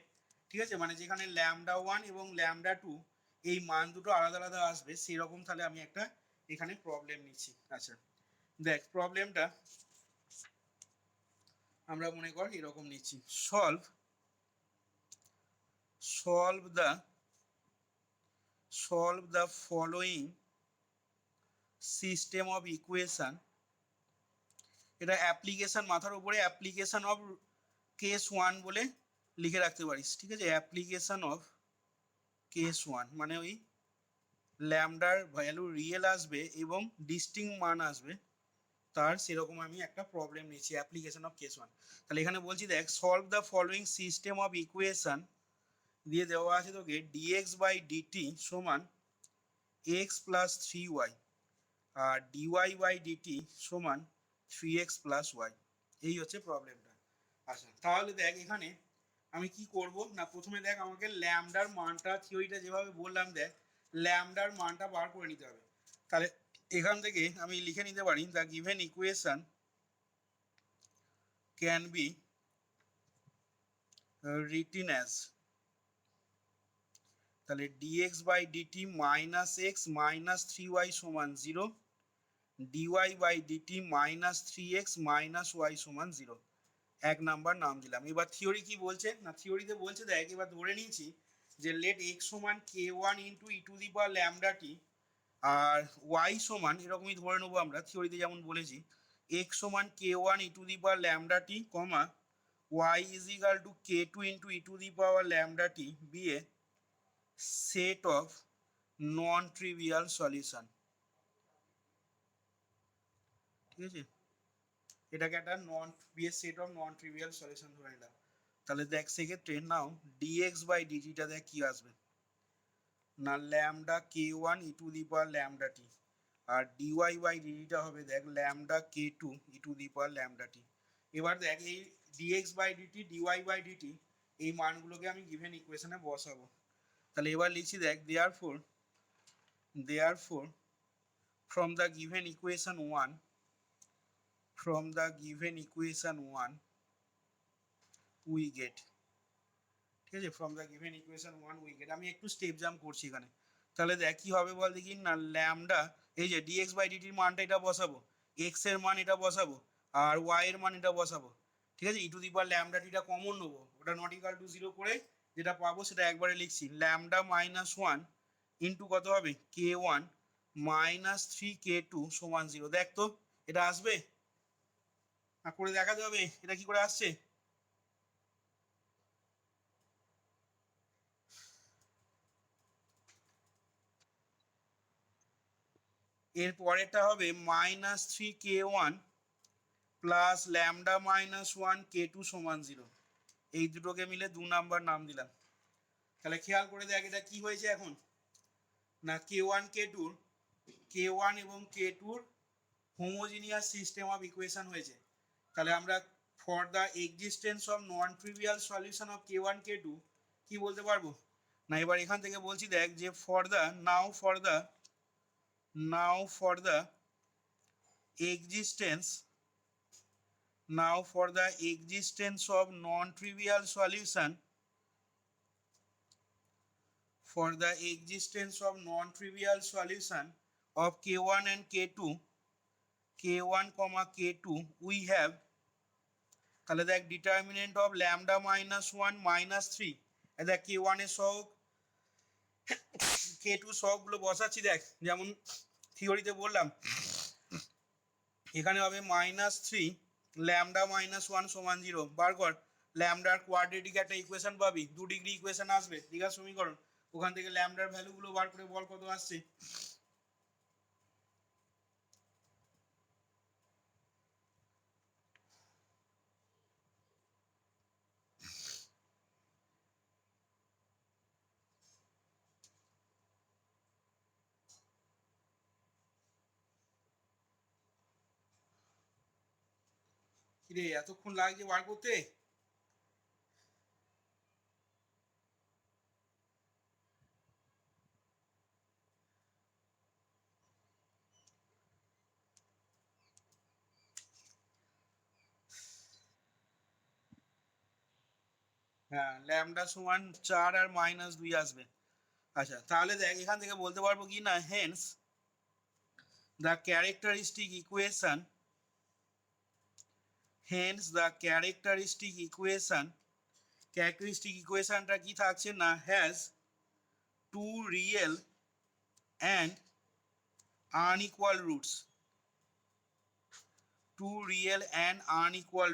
ঠিক আছে, মানে যেখানে ল্যামডা ওয়ান এবং ল্যামডা টু এই মান দুটো আলাদা আলাদা আসবে সেরকম, তাহলে আমি একটা এখানে প্রবলেম নিচ্ছি। আচ্ছা দেখ, প্রবলেমটা আমরা মনে কর এরকম নিচ্ছি, solve the following system of equation, এটা অ্যাপ্লিকেশন, মাথার উপরে অ্যাপ্লিকেশন অফ কেস ওয়ান বলে লিখে রাখতে পারিস, ঠিক আছে, অ্যাপ্লিকেশন অফ কেস ওয়ান মানে ওই ল্যামডার ভ্যালু রিয়েল আসবে এবং ডিস্টিংক্ট মান আসবে তার, সেরকম আমি একটা প্রবলেম নিচ্ছি অ্যাপ্লিকেশন অফ কেস ওয়ান। তাহলে এখানে বলছি দেখ, solve the following system of equation, দিয়ে দেওয়া আছে তোকে ডিএক্স বাই ডিটি সমান এক্স প্লাস থ্রি ওয়াই আর ডিওয়াই বাই ডিটি সমান থ্রি এক্স প্লাস ওয়াই, এই হচ্ছে প্রবলেমটা। আচ্ছা তাহলে দেখ এখানে আমি কি করব না, প্রথমে দেখ আমাকে ল্যামডার মানটা, থিওরিটা যেভাবে বললাম, দেখ ল্যামডার মানটা বার করে নিতে হবে। তাহলে এখান থেকে আমি লিখে নিতে পারি the given equation can be written as, তাহলে dx by dt minus x minus three y সমান zero, dy by dt minus three x minus y সমান জিরো, 1 নাম্বার নাম দিলাম। এবার থিওরি কি বলছে না, থিওরিতে বলছে দেখ, এবার ধরে নিয়েছি যে লেট এক্স সমান K one into e to the power lambda t আর ওয়াই সমান, এরকমই ধরে নেবো আমরা থিওরিতে যেমন বলেছি, এক্স সমান K one e to the power lambda t comma y is equal to K two into e to the power lambda t be a set of non trivial solution. ঠিক আছে, এটাকে একটা নন বিএস set of non trivial solution ধরে নিলাম। তাহলে দেখ সেক্ষেত্রে নাও ডিএক্স বাই ডিটিটা দেখ কি আসবে না lambda K one e to the power lambda t, আর ডিওয়াই বাই ডিটিটা হবে দেখ lambda K two e to the power lambda t. এবার দেখ এই dx by dt dy by dt এই মানগুলোকে আমি গিভেন ইকুয়েশনে বসাবো। তাহলে এবার লিখছি দেখ therefore from the given equation 1 we get, ঠিক আছে, from the given equation 1 we gate. আমি একটু স্টেপ জাম্প করছি এখানে। তাহলে দেখ কি হবে বল দেখি না ল্যামডা এই যে ডিএক্স বাই ডিটির মানটা এটা বসাবো, এক্স এর মান এটা বসাবো, আর ওয়াই এর মান এটা বসাবো, ঠিক আছে। E to the power lambda টিটা কমন নেবো, ওটা নট ইকাল টু 0 করে যেটা পাবো সেটা একবারে লিখছি ল্যামডা মাইনাস 1 ইন্টু কত হবে কে ওয়ান মাইনাস 3 কে2 সমান 0। দেখ তো এটা আসবে না, করে দেখাতে হবে এটা কি করে আসছে। এর পরেরটা হবে -3 k1 প্লাস ল্যামডা -1 k2 সমান 0। এই দুটোকে মিলে 2 নাম্বার নাম দিলাম। তাহলে খেয়াল করে দেখ এটা কি হয়েছে এখন না কে ওয়ান এবং কে2 হোমোজিনিয়াস সিস্টেম অফ ইকুয়েশন হয়েছে। তাহলে আমরা for the existence of non trivial solution of কে1 কে2 কি বলতে পারবো না। এবার এখান থেকে বলছি দেখ যে নাও for the existence of non-trivial solution of k1 and k1 k2 we have, তাহলে দেখ ডিটারমিনেন্ট অফ ল্যামডা -1 -3 দেখ k1 এর সহগ k2 সহগগুলো বসাচ্ছি দেখ যেমন থিওরিতে বললাম। এখানে হবে -3 ল্যামডা -1 সমান 0 বার কর। ল্যামডার কোয়াড্রেটিক একটা ইকুয়েশন পাবি, 2 ডিগ্রি ইকুয়েশন আসবে দ্বিঘাত সমীকরণ, ওখান থেকে ল্যামডার ভ্যালুগুলো বার করে বল কত আসছে। কিরে এতক্ষণ লাগছে বার করতে। হ্যাঁ ল্যামডা সমান 4 আর -2 আসবে। আচ্ছা তাহলে দেখ এখান থেকে বলতে পারবো কি না হেন্স দ্য ক্যারেক্টারিস্টিক ইকুয়েশনটা কি থাকছে না has to real and unequal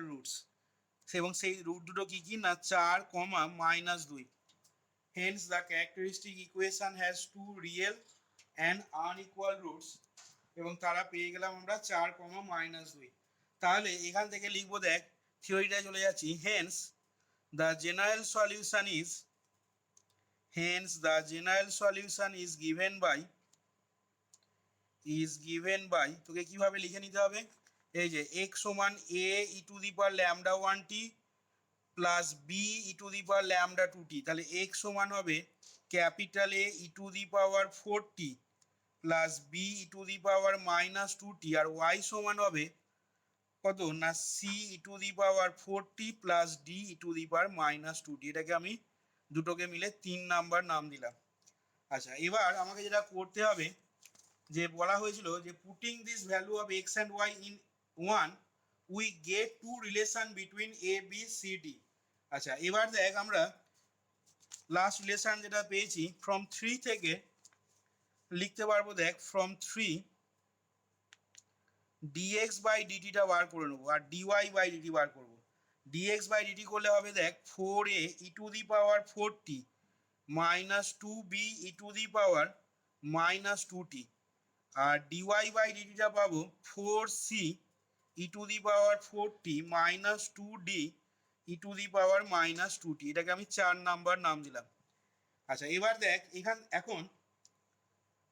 roots, এবং সেই রুট দুটো কি কি না 4, -2। Hence the characteristic equation has to real and unequal roots, এবং তারা পেয়ে গেলাম আমরা 4, -2। তাহলে এখান থেকে লিখবো দেখ থিওরিটা চলে যাচ্ছি। Hence the general solution is given by তোকে কিভাবে লিখে নিতে হবে এই যে x সমান a e to the power lambda 1t plus b e to the power lambda 2t। তাহলে x সমান হবে capital A e to the power 4t plus b e to the power -2t, আর y সমান হবে কত না c e to the power 4t plus d e to the power -2t। এটাকে আমি দুটোকে মিলে 3 নাম্বার নাম দিলাম। আচ্ছা এবার আমাকে যেটা করতে হবে যে বলা হয়েছিল যে putting this value of x and y in 1 we get two relation between A B C D. আচ্ছা এবার দেখ আমরা লাস্ট রিলেশন যেটা পেয়েছি ফ্রম 3 থেকে লিখতে পারবো দেখ ফ্রম 3 dx বাই ডিটিটা বার করে নেবো আর dy বাই ডিটি বার করবো। dx বাই ডিটি করলে হবে দেখ 4a e to the power 4t minus 2b e to the power -2t, আর dy বাই ডিটিটা পাবো 4c e to the power 4t minus 2d e to the power minus 2t, এটাকে আমি 4 number নাম দিলাম। আচ্ছা এবার দেখ এখন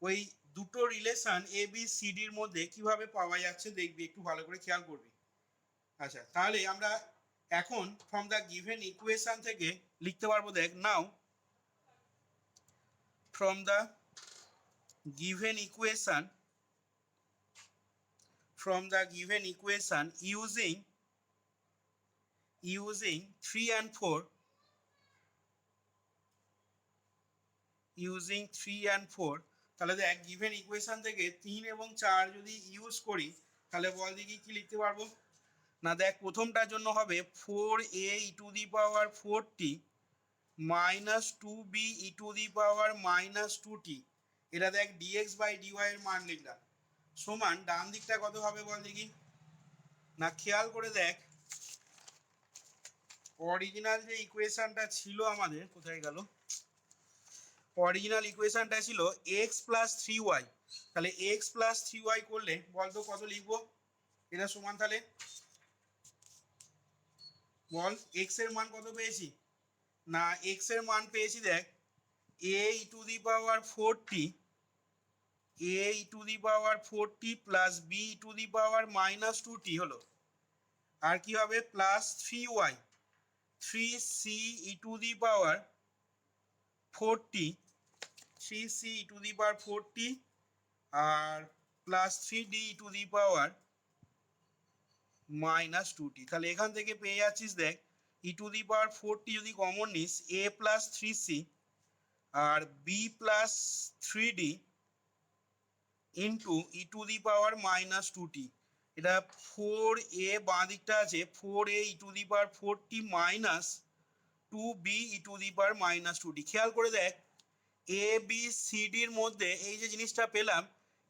ওই দুটো রিলেশন এ বি সি ডির মধ্যে কিভাবে পাওয়া যাচ্ছে দেখবি, একটু ভালো করে খেয়াল করবি। আচ্ছা তাহলে আমরা এখন ফ্রম দ্য গিভেন ইকুয়েশন থেকে লিখতে পারবো, দেখ নাও from the given equation using 3 and 4 তাহলে দেখ গিভেন ইকুয়েশন থেকে 3 এবং 4 যদি ইউজ করি তাহলে বল দেখি কি লিখতে পারবো। না দেখ প্রথমটার জন্য হবে 4a e to the power 4t minus 2b e to the power minus 2t, এটা দেখ dx বাই dy এর মান লিখলাম, সমান ডান দিকটা কত হবে বল দেখি। না খেয়াল করে দেখ অরিজিনাল যে ইকুয়েশনটা ছিল আমাদের, কোথায় গেল, অরিজিনাল ইকুয়েশনটা ছিল এক্স প্লাস 3y, তাহলে এক্স প্লাস 3y করলে বলতো কত লিখবো, এটা সমান তাহলে বল এক্স এর মান কত পেয়েছি। না এক্স এর মান পেয়েছি দেখ a e to the power 4t plus b e to the power minus 2t হলো, আর কি হবে plus 3y 3c e to the power 4t আর plus 3d e to the power minus 2t। তাহলে এখান থেকে পেয়ে যাচ্ছিস দেখ ই টু দি পাওয়ার 4t যদি কমন নিস a প্লাস 3c আর b plus 3d into e to the power minus 2t, এটা 4a বাঁ দিকটা আছে 4a e to the power 4t minus 2b e to the power minus 2t। খেয়াল করে দেখ এ বি সি ডির মধ্যে এই যে জিনিসটা পেলাম,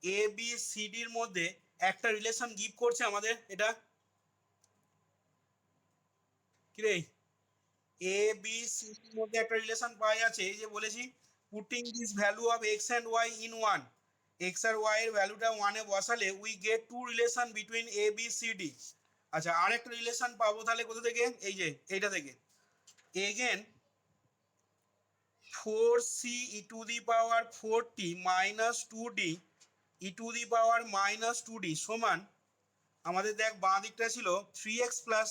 এ বি সি ডির মধ্যে একটা রিলেশন গিভ করছে আমাদের, এটা কি রে, এ বি সি ডির মধ্যে একটা রিলেশন পাওয়া যাচ্ছে, এই যে বলেছি putting this value of x and y in one, x আর ওয়াই এর ভ্যালুটা ওয়ানে বসালে we get two relation between A B C D. আচ্ছা আরেকটা রিলেশন পাবো তাহলে কোথা থেকে, এই যে এইটা থেকে, again 4c e to the power 4t minus 2d e to the power minus 2d সমান আমাদের দেখ বাঁ দিকটা ছিল 3x প্লাস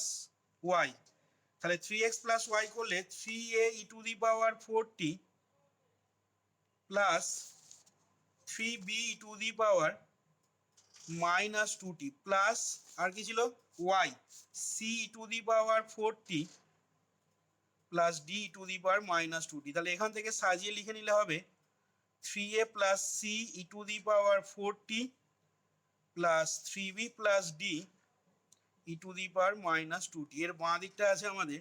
ওয়াই, তাহলে 3x প্লাস ওয়াই করলে 3a e to the power 4t plus 3b e to the power minus 2t plus আর কি ছিল y c e to the power 4t plus d to the power minus 2t। তাহলে এখান থেকে সাজিয়ে লিখে নিলে হবে 3a plus c e to the power 4t plus 3b plus d e to the power minus 2t, এর বাঁ দিকটা আছে আমাদের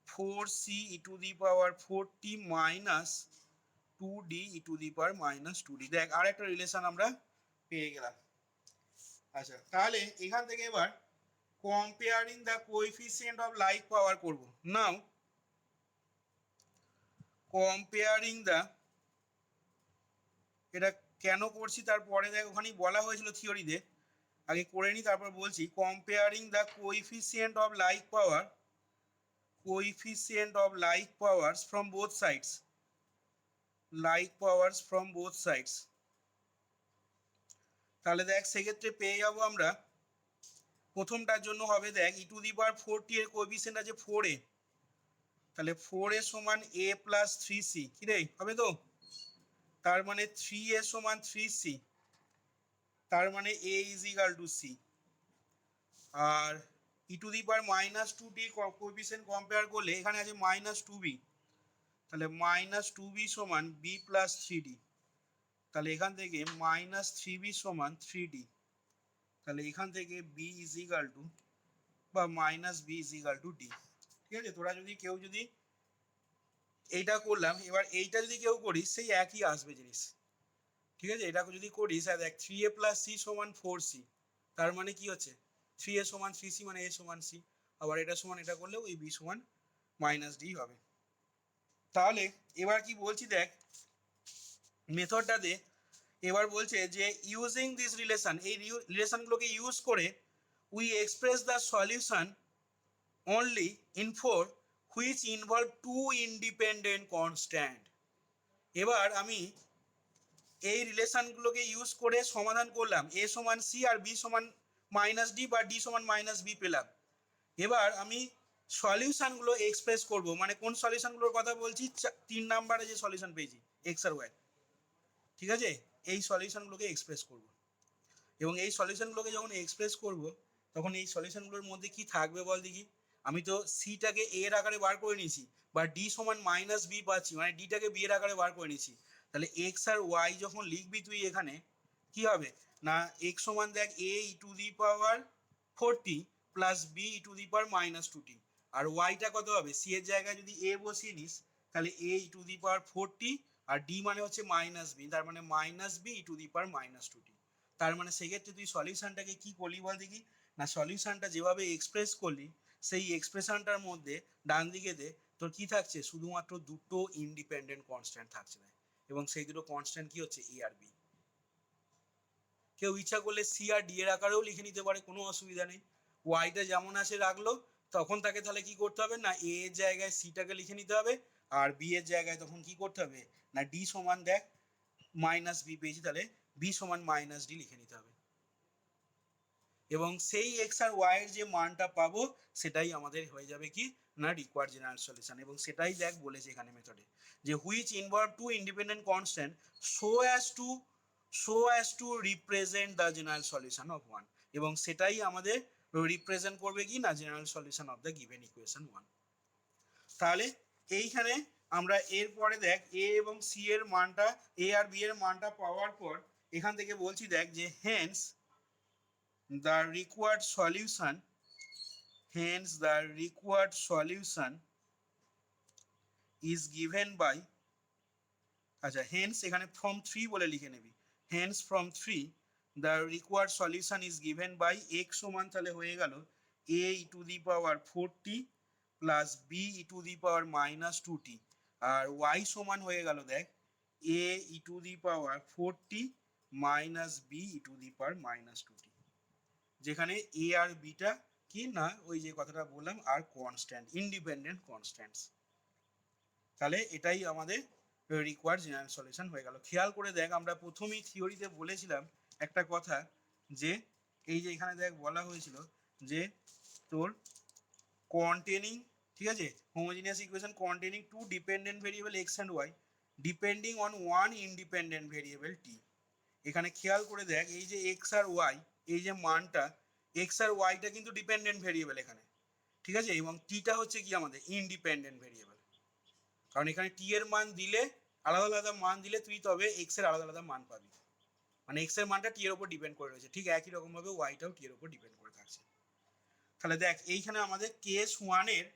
4c e to the power 4t minus 2d e to the power minus 2d। দেখ আর একটা relation আমরা পেয়ে গেলাম। আচ্ছা তাহলে এখান থেকে এবার comparing the coefficient of like power করব। নাও কম্পেয়ারিং দ্য, এটা কেন করছি তারপরে দেখ ওখানেই বলা হয়েছিল থিওরিতে, আগে করে নিই তারপর বলছি। Comparing the coefficient of like powers from both sides, তাহলে দেখ সেক্ষেত্রে পেয়ে যাবো আমরা প্রথমটার জন্য হবে দেখ ই টু দি পাওয়ার 4t এর কোএফিসিয়েন্ট আছে 4a, তাহলে 4a সমান a প্লাস 3c, কি রে হবে তো, তার মানে 3a সমান 3c, তার মানে a is equal to c, আর e to the power minus 2t coefficient compare করলে এখানে আছে মাইনাস 2b, তাহলে মাইনাস 2b সমান b প্লাস 3d, তাহলে এখান থেকে মাইনাস 3b সমান 3d, তাহলে এখান থেকে b ইজ ইকাল টু বা minus b is equal two d। ঠিক আছে, তোরা যদি কেউ যদি এইটা করলাম, এবার এইটা যদি কেউ করিস সেই একই আসবে জিনিস। ঠিক আছে, এটা যদি করিস আর দেখ 3a প্লাস c সমান 4c, তার মানে কি হচ্ছে 3a সমান 3c মানে a সমান c, আবার এটা সমান এটা করলেও এই b সমান মাইনাস d হবে। তাহলে এবার কি বলছি দেখ মেথডটাতে, এবার বলছে যে ইউজিং দিস রিলেশন, এই রিলেশনগুলোকে ইউজ করে we express the solution only in four which involve two independent constant. এবার আমি এই রিলেশনগুলোকে ইউজ করে সমাধান করলাম, এ সমান সি আর বি সমান মাইনাস ডি বা ডি সমান মাইনাস বি পেলাম। এবার আমি সলিউশনগুলো এক্সপ্রেস করব, মানে কোন সলিউশনগুলোর কথা বলছি, 3 নাম্বারে যে সলিউশন পেয়েছি এক্স আর ওয়াই, ঠিক আছে, এই সলিউশনগুলোকে এক্সপ্রেস করব। এবং এই সলিউশনগুলোকে যখন এক্সপ্রেস করব তখন এই সলিউশনগুলোর মধ্যে কি থাকবে বল দেখি। আমি তো সিটাকে এ এর আকারে বার করে নিয়েছি, বা ডি সমান মাইনাস বি পাচ্ছি, মানে ডিটাকে বি এর আকারে বার করে নিয়েছি। তাহলে এক্স আর ওয়াই যখন লিখবি তুই এখানে কি হবে না, এক্স সমান দেখ a e to the power 40 plus b e to the power minus 2t, আর ওয়াইটা কত হবে, সি এর জায়গায় যদি এ বসিয়ে নিস তাহলে এ e to the power 40 R D মানে হচ্ছে মাইনাস বি, তার মানে minus B e to the power minus 2t। তার মানে সেক্ষেত্রে তুই সলিউশনটাকে কি করলি বল দেখি, না সলিউশনটা যেভাবে এক্সপ্রেস করলি সেই এক্সপ্রেশনটার মধ্যে ডান দিকে দে তোর কি থাকছে, শুধুমাত্র দুটো ইন্ডিপেন্ডেন্ট কনস্ট্যান্ট থাকছে না, এবং সেই দুটো কনস্ট্যান্ট কি হচ্ছে, এ আর বি। কেউ ইচ্ছা করলে সি আর ডি এর আকারেও লিখে নিতে পারে, কোনো অসুবিধা নেই। ওয়াইটা যেমন আছে রাখলো, তখন তাকে তাহলে কি করতে হবে না, এ এর জায়গায় সিটাকে লিখে নিতে হবে, আর বি এর জায়গায় তখন কি করতে হবে না, ডি সমান দেখ মাইনাস বি পেয়েছি, তাহলে বি সমান মাইনাস ডি লিখে নিতে হবে। এবং সেই এক্স আর ওয়াই এর যে মানটা পাবো সেটাই আমাদের হয়ে যাবে কি না রিকোয়ার্ড জেনারেল সলিউশন। এবং সেটাই দেখ বলেছে এখানে মেথডে, যে which involve two independent constant so as to represent the general solution of one. এবং সেটাই আমাদের রিপ্রেজেন্ট করবে কি না general solution of the given equation one. তাহলে এইখানে আমরা এরপরে দেখ এ এবং সি এর মানটা, এ আর বি এর মানটা পাওয়ার পর এখান থেকে বলছি দেখ যে Haynes the required solution is given by, আচ্ছা hence এখানে from 3 বলে লিখে নিবি, hence from 3 the required solution is given by x সমান তাহলে হয়ে গেল a e to the power 40 plus b e to the power minus 2t, আর y সমান হয়ে গেল দেখ a e to the power 40 minus b e to the power minus 2t, যেখানে এ আর বিটা কি না ওই যে কথাটা বললাম আর কনস্ট্যান্ট, ইন্ডিপেন্ডেন্ট কনস্ট্যান্টস। তাহলে এটাই আমাদের রিকোয়ার্ড জেনারেল সলিউশন হয়ে গেল। খেয়াল করে দেখ আমরা প্রথমেই থিওরিতে বলেছিলাম একটা কথা, যে এই যে এখানে দেখ বলা হয়েছিল যে তোর কন্টেনিং, ঠিক আছে, homogeneous equation containing two dependent variable x and y depending on one independent variable t. এখানে খেয়াল করে দেখ এই যে এক্স আর ওয়াই, এই যে মানটা এক্স আর ওয়াইটা কিন্তু ডিপেন্ডেন্ট ভেরিয়েবল এখানে, ঠিক আছে, এবং টিটা হচ্ছে কি আমাদের ইন্ডিপেন্ডেন্ট ভেরিয়েবল। কারণ এখানে টি এর মান দিলে আলাদা আলাদা মান দিলে তুই তবে এক্স এর আলাদা আলাদা মান পাবি, মানে এক্স এর মানটা টি এর উপর ডিপেন্ড করে রয়েছে, ঠিক একই রকম ভাবে ওয়াইটাও টি এর উপর ডিপেন্ড করে থাকছে। তাহলে দেখ এইখানে আমাদের কেস ওয়ানের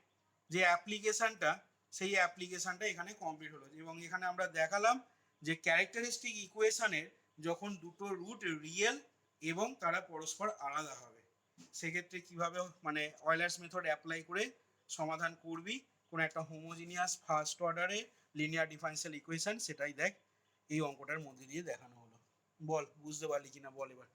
যে অ্যাপ্লিকেশনটা সেই অ্যাপ্লিকেশনটা এখানে কমপ্লিট হলো, এবং এখানে আমরা দেখালাম যে ক্যারেক্টারিস্টিক ইকুয়েশনের যখন দুটো রুট রিয়েল এবং তারা পরস্পর আলাদা হবে সেক্ষেত্রে কিভাবে মানে অয়েলার্স মেথড অ্যাপ্লাই করে সমাধান করবি কোনো একটা হোমোজিনিয়াস ফার্স্ট অর্ডারে লিনিয়ার ডিফারেনশিয়াল ইকুয়েশন, সেটাই দেখ এই অঙ্কটার মধ্যে দিয়ে দেখানো হলো। বল বুঝতে পারলি কিনা বল এবার।